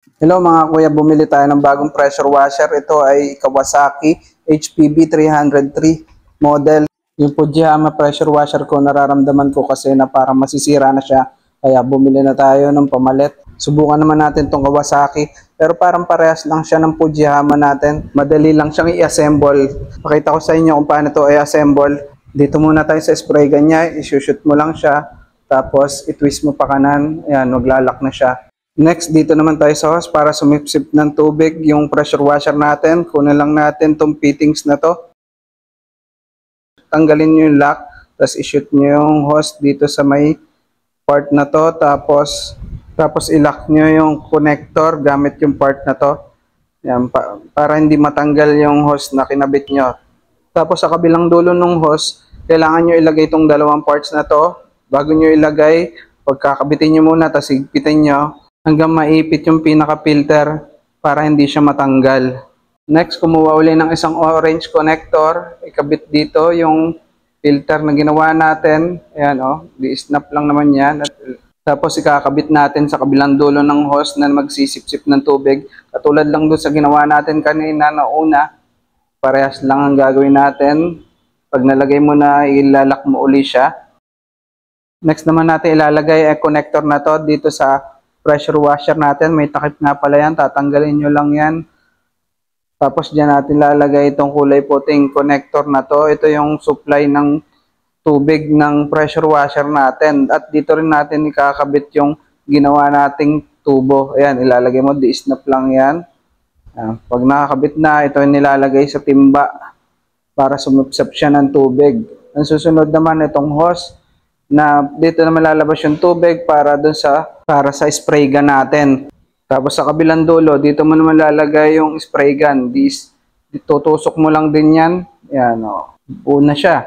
Hello mga kuya, bumili tayo ng bagong pressure washer. Ito ay Kawasaki HPB 303 model. Yung Fujiyama pressure washer ko, nararamdaman ko kasi na parang masisira na siya. Kaya bumili na tayo ng pamalit. Subukan naman natin tong Kawasaki. Pero parang parehas lang siya ng Fujiyama natin. Madali lang siyang i-assemble. Pakita ko sa inyo kung paano ito i-assemble. Dito muna tayo sa spray gun niya. I-shoot mo lang siya. Tapos i-twist mo pa kanan. Ayan, maglalak na siya. Next, dito naman tayo sa hose para sumipsip ng tubig yung pressure washer natin. Kunin lang natin tong fittings na to. Tanggalin nyo yung lock, tapos i-shoot nyo yung hose dito sa may part na to. Tapos i-lock nyo yung connector gamit yung part na to. Yan, para hindi matanggal yung hose na kinabit nyo. Tapos sa kabilang dulo ng hose, kailangan nyo ilagay itong dalawang parts na to. Bago nyo ilagay, pagkakabitin nyo muna, tapos higpitin nyo hanggang maipit yung pinaka-filter para hindi siya matanggal. Next, kumuha uli ng isang orange connector. Ikabit dito yung filter na ginawa natin. Ayan o, di-snap lang naman yan. Tapos ikakabit natin sa kabilang dulo ng hose na magsisip-sip ng tubig. Katulad lang doon sa ginawa natin kanina na una. Parehas lang ang gagawin natin. Pag nalagay mo na, ilalak mo uli siya. Next naman natin ilalagay ang connector na to dito sa pressure washer natin. May takip nga pala yan. Tatanggalin nyo lang yan. Tapos dyan natin lalagay itong kulay puting connector na to. Ito yung supply ng tubig ng pressure washer natin. At dito rin natin ikakabit yung ginawa nating tubo. Ayan, ilalagay mo. Di-snap lang yan. Ayan. Pag nakakabit na, ito yung nilalagay sa timba para sumipsap siya ng tubig. Ang susunod naman itong hose na dito na malalabas yung tubig para sa spray gun natin. Tapos sa kabilang dulo, dito mo naman lalagay yung spray gun. Tutusok mo lang din yan. Yan o. Buo na siya.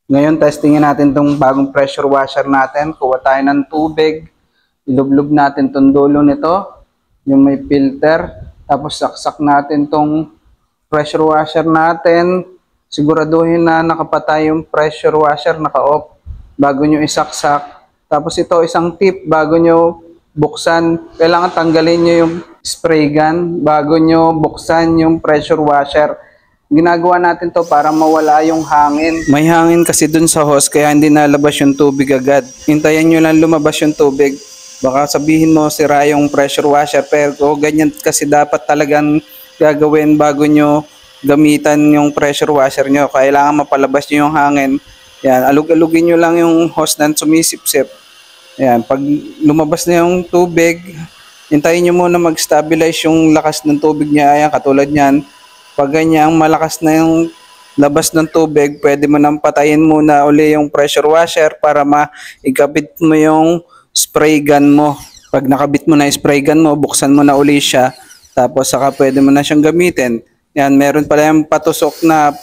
Ngayon, testingin natin tong bagong pressure washer natin. Kuha tayo ng tubig. Ilublog natin tong dulo nito. Yung may filter. Tapos saksak natin tong pressure washer natin. Siguraduhin na nakapatay yung pressure washer, naka-off bago nyo isaksak. Tapos ito, isang tip, bago nyo buksan, kailangan tanggalin nyo yung spray gun bago nyo buksan yung pressure washer. Ginagawa natin to para mawala yung hangin. May hangin kasi dun sa hose, kaya hindi nalabas yung tubig agad. Hintayin nyo lang lumabas yung tubig. Baka sabihin mo sira yung pressure washer, pero ganyan kasi dapat talagang gagawin bago nyo gamitan yung pressure washer nyo. Kailangan mapalabas nyo yung hangin. Yan, alug-alugin nyo lang yung hose na sumisip-sip. Yan, pag lumabas na yung tubig, hintayin nyo muna mag-stabilize yung lakas ng tubig niya. Ayan, katulad niyan. Pag ganyan, malakas na yung labas ng tubig, pwede mo nang patayin muna uli yung pressure washer para maikabit mo yung spray gun mo. Pag nakabit mo na yung spray gun mo, buksan mo na uli siya. Tapos saka pwede mo na siyang gamitin. Yan, meron pala yung patusok na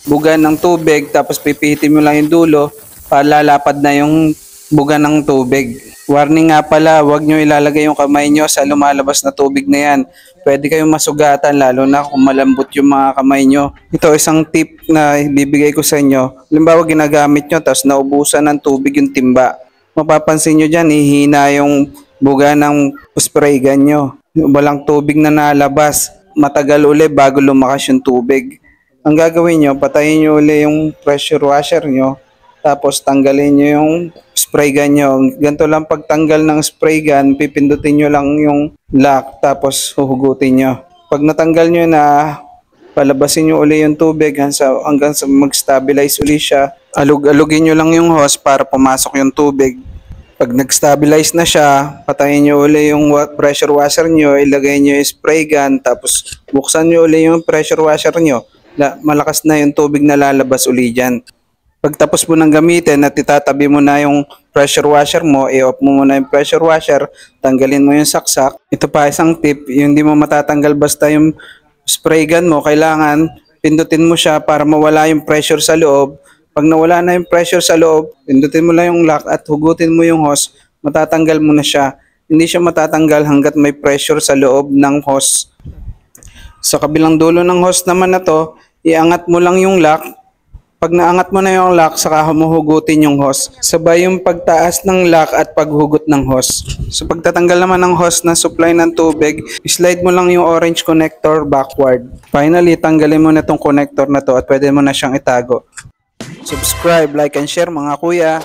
buga ng tubig, tapos pipihitin mo lang yung dulo para lalapad na yung buga ng tubig. Warning nga pala, huwag nyo ilalagay yung kamay nyo sa lumalabas na tubig na yan. Pwede kayong masugatan, lalo na kung malambot yung mga kamay nyo. Ito isang tip na bibigay ko sa inyo. Halimbawa ginagamit nyo, tapos naubusan ng tubig yung timba. Mapapansin nyo dyan, hihina yung buga ng spray gun nyo. Walang tubig na nalabas. Matagal uli bago lumakas yung tubig. Ang gagawin nyo, patayin nyo uli yung pressure washer nyo, tapos tanggalin nyo yung spray gun nyo. Ganito lang pagtanggal ng spray gun, pipindutin nyo lang yung lock, tapos huhugutin nyo. Pag natanggal nyo na, palabasin nyo uli yung tubig hanggang sa mag-stabilize uli siya. Alugin nyo lang yung hose para pumasok yung tubig. Pag nag-stabilize na siya, patayin nyo uli yung pressure washer nyo, ilagay nyo yung spray gun, tapos buksan nyo uli yung pressure washer nyo. Malakas na yung tubig na lalabas uli dyan. Pagtapos mo nang gamitin at itatabi mo na yung pressure washer mo, i-off mo muna yung pressure washer, tanggalin mo yung saksak. Ito pa isang tip, yung hindi mo matatanggal basta yung spray gun mo, kailangan pindutin mo siya para mawala yung pressure sa loob. Pag nawala na yung pressure sa loob, pindutin mo lang yung lock at hugutin mo yung hose, matatanggal mo na siya. Hindi siya matatanggal hanggat may pressure sa loob ng hose. Sa kabilang dulo ng hose naman na to, iangat mo lang yung lock, Pag naangat mo na yung lock, saka humuhugutin yung hose. Sabay yung pagtaas ng lock at paghugot ng hose. So pagtatanggal naman ng hose na supply ng tubig, slide mo lang yung orange connector backward. Finally, tanggalin mo na tong connector na to at pwede mo na siyang itago. Subscribe, like, and share mga kuya.